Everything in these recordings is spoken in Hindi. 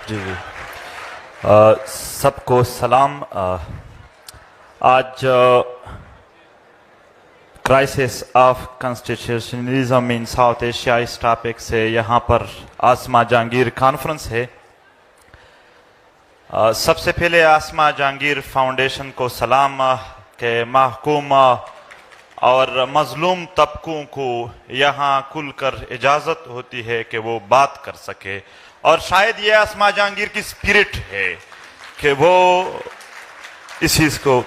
जी जी। सबको सलाम। आज crisis of constitutionalism in south Asia इस टॉपिक से यहाँ पर आसमा जहांगीर कॉन्फ्रेंस है। सबसे पहले आसमा जहांगीर फाउंडेशन को सलाम के महकूम और मजलूम तबकों को यहाँ खुलकर इजाज़त होती है कि वो बात कर सके, और शायद ये आसमा जहांगीर की स्पिरिट है कि वो इस चीज को।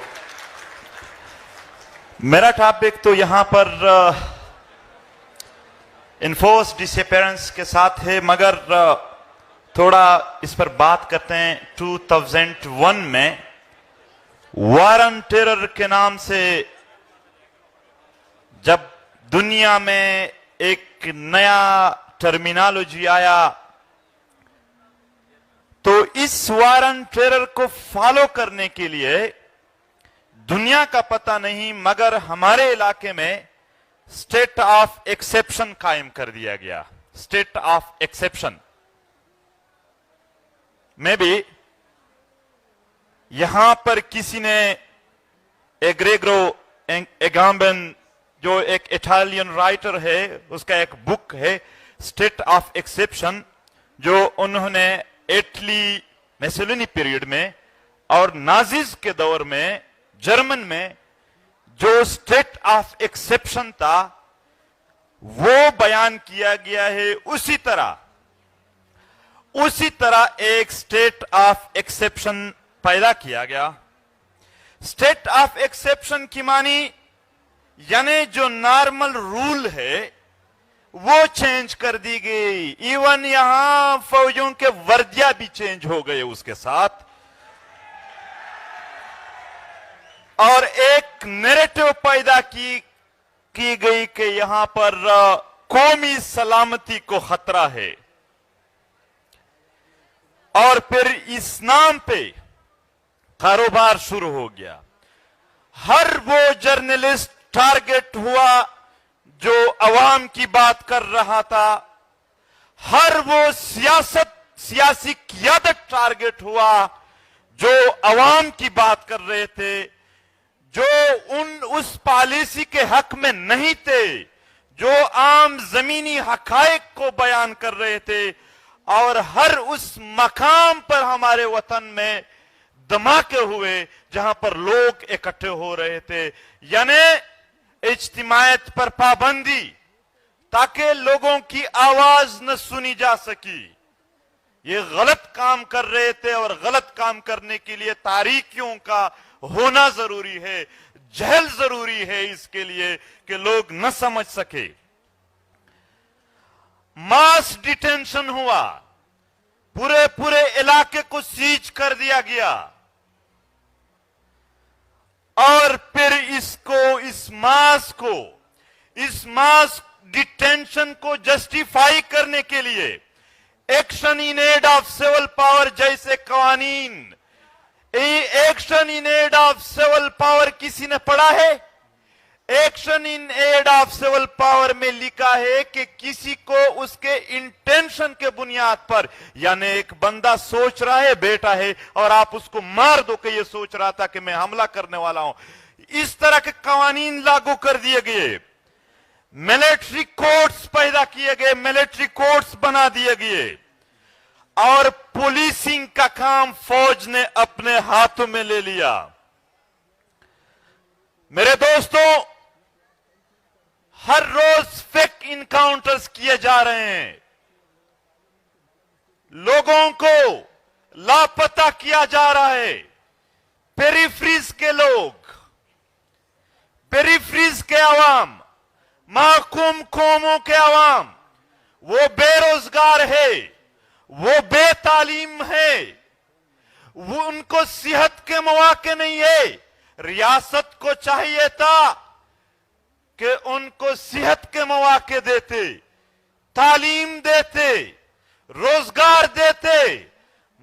मेरा टॉपिक तो यहाँ पर इन्फोर्स डिसअपीयरेंस के साथ है, मगर थोड़ा इस पर बात करते हैं। 2001 में वार ऑन टेरर के नाम से जब दुनिया में एक नया टर्मिनोलॉजी आया, तो इस वार ऑन टेरर को फॉलो करने के लिए दुनिया का पता नहीं, मगर हमारे इलाके में स्टेट ऑफ एक्सेप्शन कायम कर दिया गया। स्टेट ऑफ एक्सेप्शन में भी यहां पर किसी ने एग्रेगो एगाम्बन, जो एक इटालियन राइटर है, उसका एक बुक है स्टेट ऑफ एक्सेप्शन, जो उन्होंने इटली मेसेलिनी पीरियड में और नाजिज के दौर में जर्मन में जो स्टेट ऑफ एक्सेप्शन था वो बयान किया गया है। उसी तरह एक स्टेट ऑफ एक्सेप्शन पैदा किया गया। स्टेट ऑफ एक्सेप्शन की मानी यानी जो नॉर्मल रूल है वो चेंज कर दी गई। इवन यहां फौजियों के वर्दिया भी चेंज हो गए उसके साथ, और एक नैरेटिव पैदा की गई कि यहां पर कौमी सलामती को खतरा है। और फिर इस नाम पे कारोबार शुरू हो गया। हर वो जर्नलिस्ट टारगेट हुआ जो अवाम की बात कर रहा था। हर वो सियासी क़ियादत टारगेट हुआ जो अवाम की बात कर रहे थे, जो उस पॉलिसी के हक में नहीं थे, जो आम जमीनी हकायक को बयान कर रहे थे। और हर उस मकाम पर हमारे वतन में धमाके हुए जहां पर लोग इकट्ठे हो रहे थे, यानी इज्तिमायत पर पाबंदी, ताकि लोगों की आवाज न सुनी जा सकी। ये गलत काम कर रहे थे, और गलत काम करने के लिए तारीखियों का होना जरूरी है, जहल जरूरी है इसके लिए कि लोग न समझ सके। मास डिटेंशन हुआ, पूरे इलाके को सीज कर दिया गया, और फिर इस मास डिटेंशन को जस्टिफाई करने के लिए action in aid of civil power जैसे कवानीन। Action in aid of civil power किसी ने पढ़ा है? Action in aid of civil power में लिखा है कि किसी को उसके इंटेंशन के बुनियाद पर, यानी एक बंदा सोच रहा है, बेटा है, और आप उसको मार दो कि ये सोच रहा था कि मैं हमला करने वाला हूं। इस तरह के कवानीन लागू कर दिए गए। मिलिट्री कोर्ट्स पैदा किए गए, मिलिट्री कोर्ट्स बना दिए गए, और पुलिसिंग का काम फौज ने अपने हाथों में ले लिया। मेरे दोस्तों, हर रोज फेक इनकाउंटर्स किए जा रहे हैं, लोगों को लापता किया जा रहा है। पेरिफ्रीज के लोग, पेरिफ्रीज के अवाम, महकूम कौमों के अवाम, वो बेरोजगार है, वो बेतालीम है, वो उनको सेहत के मौके नहीं है। रियासत को चाहिए था कि उनको सेहत के मौके देते, तालीम देते, रोजगार देते,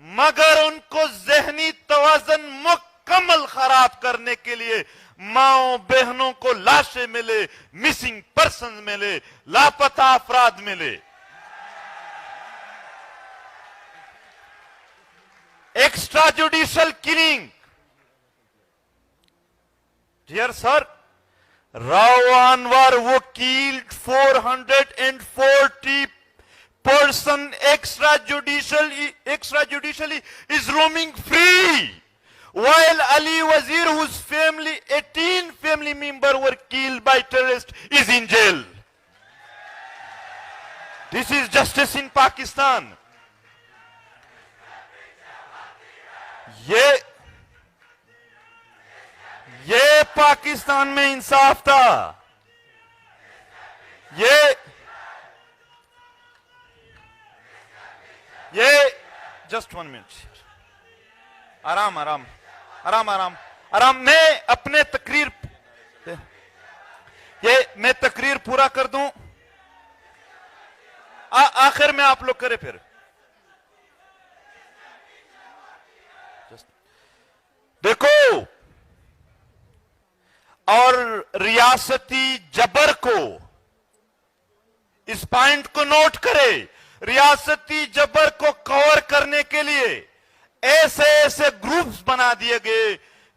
मगर उनको जहनी तवाज़ुन मुकम्मल खराब करने के लिए माओ बहनों को लाशें मिले, मिसिंग पर्सन मिले, लापता अफराद मिले। extrajudicial killing. Dear sir, Rao Anwar who killed 440 person extrajudicially is roaming free, while Ali Wazir, whose 18 family members were killed by terrorists, is in jail. This is justice in Pakistan. ये पाकिस्तान में इंसाफ था. ये जस्ट 1 मिनट, आराम. मैं अपने तकरीर पूरा कर दूं, आखिर में आप लोग करें फिर. देखो, और रियासती जबर को, इस पॉइंट को नोट करें, रियासती जबर को कवर करने के लिए ऐसे ग्रुप्स बना दिए गए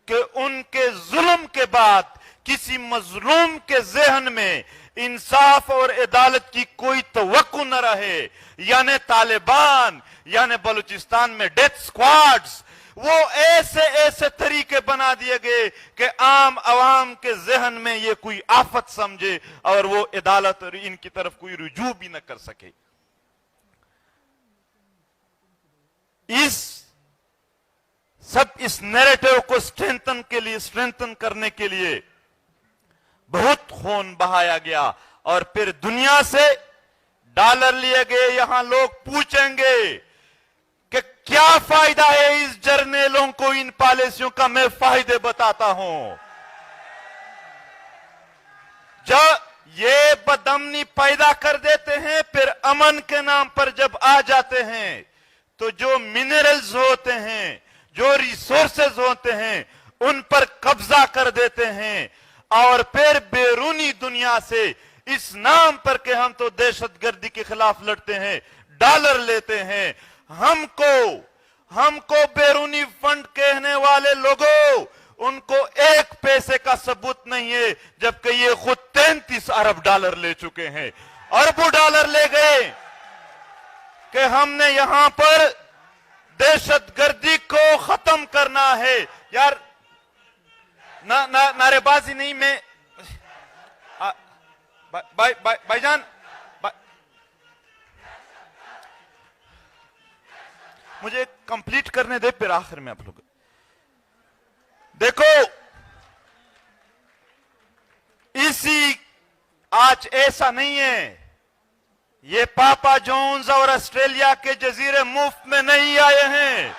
कि उनके जुल्म के बाद किसी मजलूम के जहन में इंसाफ और अदालत की कोई तवक्को न रहे. यानी तालिबान, यानी बलूचिस्तान में डेथ स्क्वाड्स, वो ऐसे तरीके बना दिए गए कि आम आवाम के जहन में ये कोई आफत समझे और वो अदालत और इनकी तरफ कोई रुजू भी न कर सके. इस नैरेटिव को स्ट्रेंथन करने के लिए बहुत खून बहाया गया और फिर दुनिया से डॉलर लिए गए. यहां लोग पूछेंगे कि क्या फायदा है इस जर्नलों को, इन पॉलिसियों का. मैं फायदे बताता हूं. जब ये बदअमनी पैदा कर देते हैं, फिर अमन के नाम पर जब आ जाते हैं तो जो मिनरल्स होते हैं, जो रिसोर्सेज होते हैं, उन पर कब्जा कर देते हैं और फिर बैरूनी दुनिया से इस नाम पर कि हम तो दहशतगर्दी के खिलाफ लड़ते हैं, डॉलर लेते हैं. हमको बैरूनी फंड कहने वाले लोगों, उनको एक पैसे का सबूत नहीं है, जबकि ये खुद 33 अरब डॉलर ले चुके हैं. अरबों डॉलर ले गए कि हमने यहां पर दहशतगर्दी को खत्म करना है. यार नारेबाजी नहीं. मैं भाईजान, मुझे कंप्लीट करने दे, फिर आखिर में आप लोग देखो. आज ऐसा नहीं है, ये पापा जॉन्स और ऑस्ट्रेलिया के जजीरे मुफ्त में नहीं आए हैं.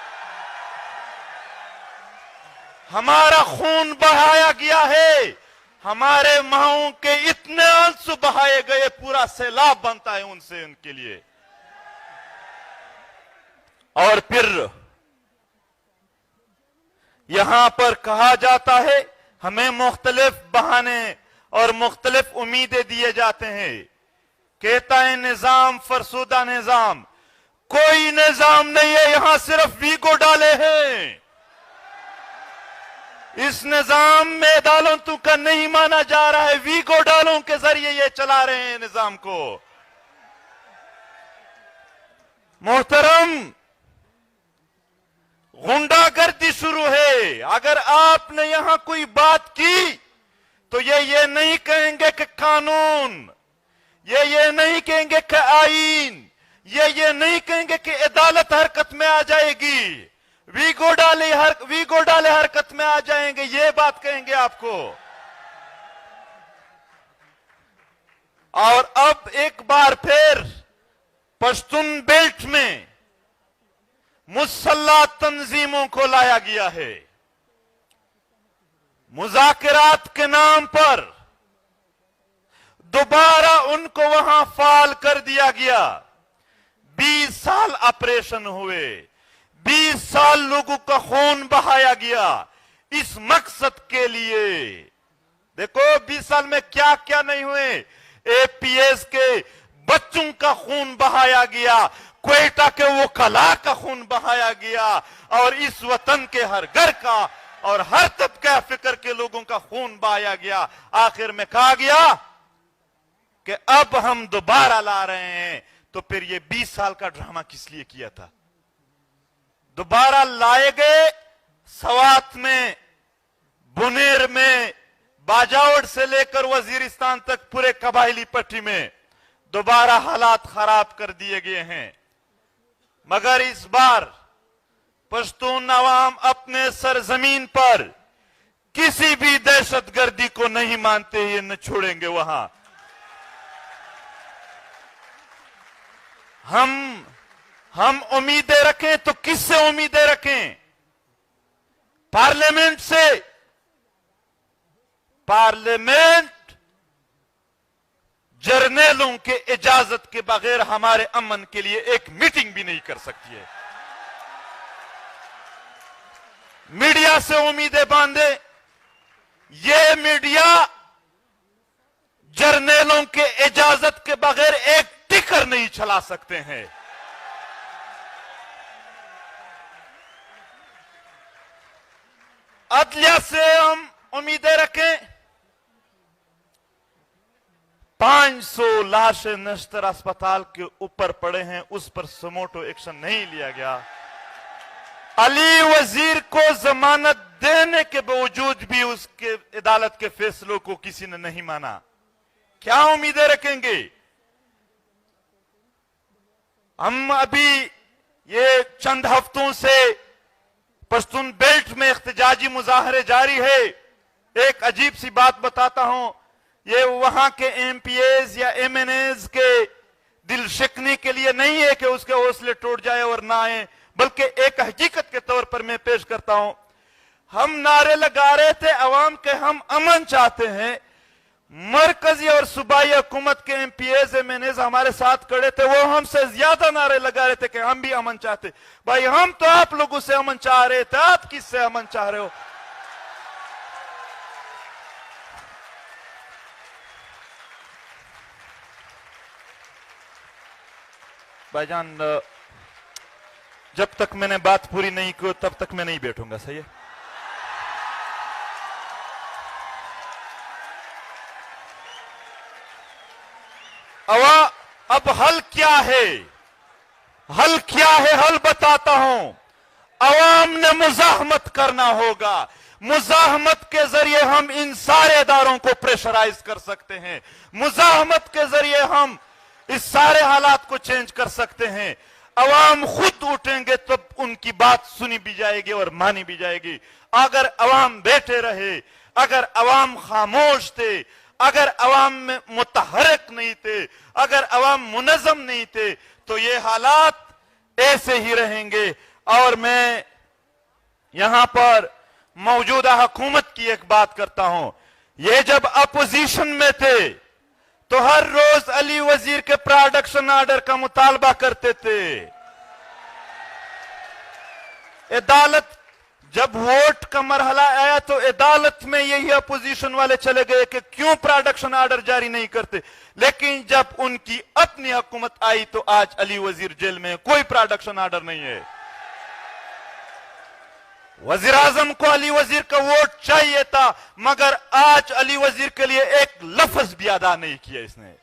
हमारा खून बहाया गया है, हमारे माओं के इतने आंसू बहाए गए, पूरा सैलाब बनता है उनके लिए. और फिर यहां पर कहा जाता है, हमें मुख्तलिफ बहाने और मुख्तलिफ उम्मीदें दिए जाते हैं. कहता है निजाम फरसुदा निजाम. कोई निजाम नहीं है, यहां सिर्फ वीगो डाले हैं. इस निजाम में अदालतों का नहीं माना जा रहा है, वीगो डालों के जरिए ये चला रहे हैं निजाम को. मोहतरम, गुंडागर्दी शुरू है. अगर आपने यहां कोई बात की तो ये नहीं कहेंगे कि कानून, ये नहीं कहेंगे कि आईन, ये नहीं कहेंगे कि अदालत हरकत में आ जाएगी, वीगो डाले हरकत में आ जाएंगे, ये बात कहेंगे आपको. और अब एक बार फिर पश्तून बेल्ट में मुसल्लह तंजीमों को लाया गया है. मुज़ाकरात के नाम पर दोबारा उनको वहां फाल कर दिया गया. 20 साल ऑपरेशन हुए, 20 साल लोगों का खून बहाया गया इस मकसद के लिए. देखो 20 साल में क्या क्या नहीं हुए. एपीएस के बच्चों का खून बहाया गया, क्वेटा के वो कला का खून बहाया गया और इस वतन के हर घर का और हर तबका फिक्र के लोगों का खून बहाया गया। आखिर में कहा गया कि अब हम दोबारा ला रहे हैं। तो फिर ये 20 साल का ड्रामा किस लिए किया था? दोबारा लाए गए, सवात में, बुनेर में, बाजावड़ से लेकर वजीरिस्तान तक पूरे कबायली पट्टी में दोबारा हालात खराब कर दिए गए हैं। मगर इस बार पश्तून अवाम अपने सरजमीन पर किसी भी दहशतगर्दी को नहीं मानते, ये न छोड़ेंगे। वहां हम उम्मीदें रखें तो किससे उम्मीदें रखें? पार्लियामेंट से। पार्लियामेंट जर्नलों के इजाजत के बगैर हमारे अमन के लिए एक मीटिंग भी नहीं कर सकती है। मीडिया से उम्मीदें बांधे, ये मीडिया जर्नलों के इजाजत के बगैर एक टिकर नहीं चला सकते हैं। अदलिया से हम उम्मीदें रखें। 500 लाशें नश्तर अस्पताल के ऊपर पड़े हैं, उस पर सुमोटो एक्शन नहीं लिया गया। अली वजीर को जमानत देने के बावजूद भी उसके अदालत के फैसलों को किसी ने नहीं माना। क्या उम्मीदें रखेंगे? हम अभी ये चंद हफ्तों से पश्तून बेल्ट में इख्तिजाजी मुजाहरे जारी है। एक अजीब सी बात बताता हूं, ये वहां के एमपीएस या एमएनएस के दिल शिकने के लिए नहीं है कि उसके हौसले टूट जाए और ना आए, बल्कि एक हकीकत के तौर पर मैं पेश करता हूं। हम नारे लगा रहे थे अवाम के, हम अमन चाहते हैं। मरकजी और सूबाई हुकूमत के एमपीएस एमएनएस हमारे साथ खड़े थे, वो हमसे ज्यादा नारे लगा रहे थे कि हम भी अमन चाहते। भाई हम तो आप लोगों से अमन चाह रहे थे, आप किससे अमन चाह रहे हो? भाईजान, जब तक मैंने बात पूरी नहीं की तब तक मैं नहीं बैठूंगा, सही है? अब हल क्या है? हल क्या है? हल बताता हूं। अवाम ने मुजाहमत करना होगा। मुजाहमत के जरिए हम इन सारे इदारों को प्रेशराइज कर सकते हैं। मुजाहमत के जरिए हम इस सारे हालात को चेंज कर सकते हैं। अवाम खुद उठेंगे तो उनकी बात सुनी भी जाएगी और मानी भी जाएगी। अगर अवाम बैठे रहे, अगर अवाम खामोश थे, अगर अवाम में मुतहरक नहीं थे, अगर अवाम मुनज़्ज़म नहीं थे, तो ये हालात ऐसे ही रहेंगे। और मैं यहां पर मौजूदा हुकूमत की एक बात करता हूं। ये जब अपोजिशन में थे तो हर रोज अली वजीर के प्रोडक्शन ऑर्डर का मुतालबा करते थे। अदालत जब वोट का मरहला आया तो अदालत में यही अपोजिशन वाले चले गए कि क्यों प्रोडक्शन ऑर्डर जारी नहीं करते। लेकिन जब उनकी अपनी हुकूमत आई तो आज अली वजीर जेल में, कोई प्रोडक्शन ऑर्डर नहीं है। वजीर आजम को अली वजीर का वोट चाहिए था, मगर आज अली वजीर के लिए एक लफ्ज भी अदा नहीं किया इसने।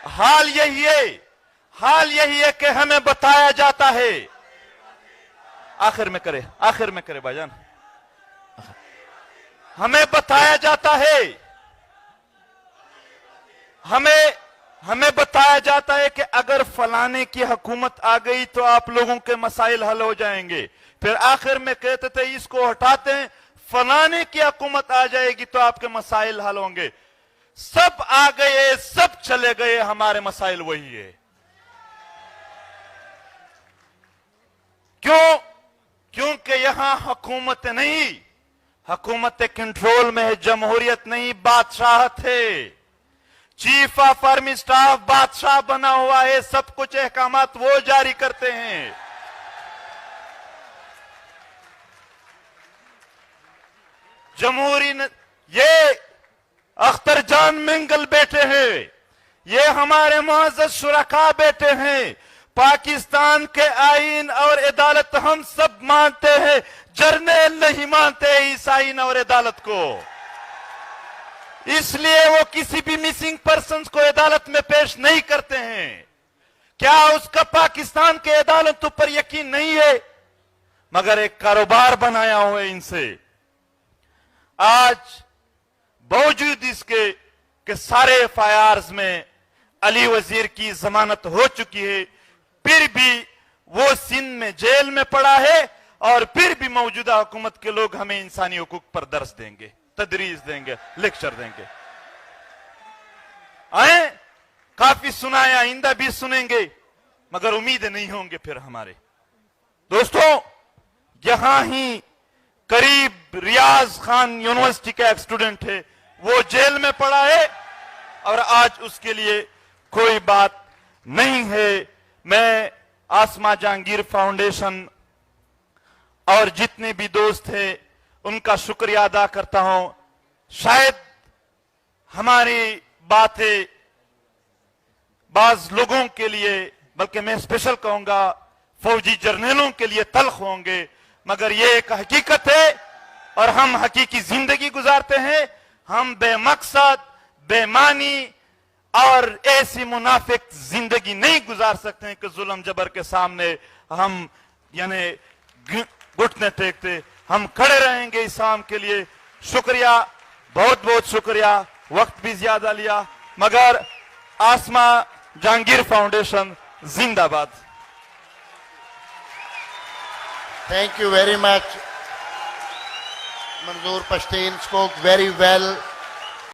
हाल यही है कि हमें बताया जाता है, आखिर में करे भाईजान, हमें बताया जाता है, हमें बताया जाता है कि अगर फलाने की हुकूमत आ गई तो आप लोगों के मसाइल हल हो जाएंगे। फिर आखिर में कहते थे इसको हटाते हैं, फलाने की हुकूमत आ जाएगी तो आपके मसाइल हल होंगे। सब आ गए, सब चले गए, हमारे मसाइल वही है। क्यों? क्योंकि यहां हुकूमत नहीं, हुकूमत कंट्रोल में है, जमहूरियत नहीं, बादशाहत है। चीफ ऑफ आर्मी स्टाफ बादशाह बना हुआ है, सब कुछ अहकामात वो जारी करते हैं। जमहूरी ये अख्तर जान मिंगल बैठे हैं, ये हमारे मुअज़्ज़ज़ शुरका बैठे हैं, पाकिस्तान के आईन और अदालत हम सब मानते हैं, जर्नल नहीं मानते इस आईन और अदालत को। इसलिए वो किसी भी मिसिंग पर्सन को अदालत में पेश नहीं करते हैं। क्या उसका पाकिस्तान के अदालतों पर यकीन नहीं है? मगर एक कारोबार बनाया हुआ है इनसे। आज बावजूद इसके कि सारे एफआईआर्स में अली वजीर की जमानत हो चुकी है, फिर भी वो सिंध में जेल में पड़ा है और फिर भी मौजूदा हुकूमत के लोग हमें इंसानी हुकूक पर दर्स देंगे, तदरीस देंगे, लेक्चर देंगे। आए काफी सुनाया, आइंदा भी सुनेंगे, मगर उम्मीद नहीं होंगे फिर हमारे। दोस्तों, यहां ही करीब रियाज खान यूनिवर्सिटी का एक स्टूडेंट है, वो जेल में पड़ा है और आज उसके लिए कोई बात नहीं है। मैं आसमा जहांगीर फाउंडेशन और जितने भी दोस्त हैं उनका शुक्रिया अदा करता हूं। शायद हमारी बातें बाज लोगों के लिए, बल्कि मैं स्पेशल कहूंगा फौजी जर्नलों के लिए तल्ख होंगे, मगर यह एक हकीकत है और हम हकीकी जिंदगी गुजारते हैं। हम बेमकसद, बेमानी और ऐसी मुनाफिक जिंदगी नहीं गुजार सकते हैं कि जुल्म जबर के सामने हम यानी घुटने टेकते। हम खड़े रहेंगे इस्लाम के लिए। शुक्रिया, बहुत बहुत शुक्रिया। वक्त भी ज्यादा लिया, मगर आसमा जहांगीर फाउंडेशन जिंदाबाद। Thank you very much. Manzoor Pashtun spoke very well.